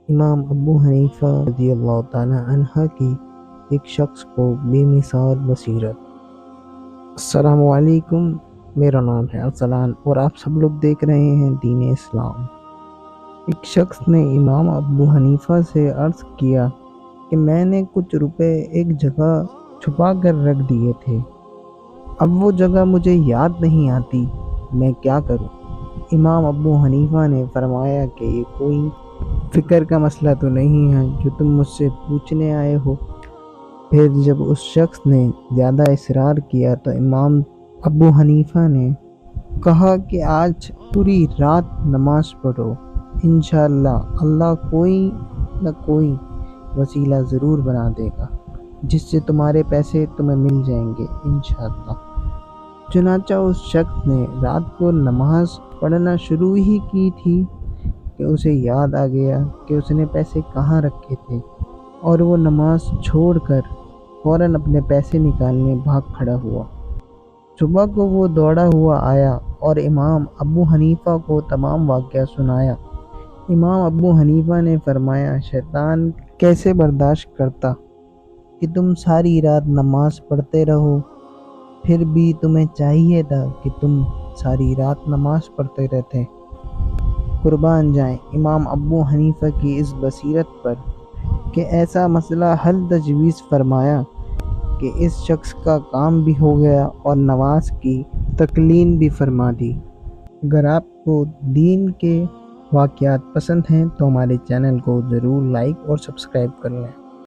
امام ابو حنیفہ رضی اللہ تعالی عنہ کی ایک شخص کو بے مثال بصیرت۔ السلام علیکم، میرا نام ہے ارسلان اور آپ سب لوگ دیکھ رہے ہیں دین اسلام۔ ایک شخص نے امام ابو حنیفہ سے عرض کیا کہ میں نے کچھ روپے ایک جگہ چھپا کر رکھ دیے تھے، اب وہ جگہ مجھے یاد نہیں آتی، میں کیا کروں؟ امام ابو حنیفہ نے فرمایا کہ یہ کوئی فکر کا مسئلہ تو نہیں ہے جو تم مجھ سے پوچھنے آئے ہو۔ پھر جب اس شخص نے زیادہ اصرار کیا تو امام ابو حنیفہ نے کہا کہ آج پوری رات نماز پڑھو، انشاءاللہ اللہ کوئی نہ کوئی وسیلہ ضرور بنا دے گا جس سے تمہارے پیسے تمہیں مل جائیں گے انشاءاللہ۔ چنانچہ اس شخص نے رات کو نماز پڑھنا شروع ہی کی تھی کہ اسے یاد آ گیا کہ اس نے پیسے کہاں رکھے تھے، اور وہ نماز چھوڑ کر فوراً اپنے پیسے نکالنے بھاگ کھڑا ہوا۔ صبح کو وہ دوڑا ہوا آیا اور امام ابو حنیفہ کو تمام واقعہ سنایا۔ امام ابو حنیفہ نے فرمایا، شیطان کیسے برداشت کرتا کہ تم ساری رات نماز پڑھتے رہو، پھر بھی تمہیں چاہیے تھا کہ تم ساری رات نماز پڑھتے رہتے۔ قربان جائیں امام ابو حنیفہ کی اس بصیرت پر کہ ایسا مسئلہ حل تجویز فرمایا کہ اس شخص کا کام بھی ہو گیا اور نماز کی تکلین بھی فرما دی۔ اگر آپ کو دین کے واقعات پسند ہیں تو ہمارے چینل کو ضرور لائک اور سبسکرائب کر لیں۔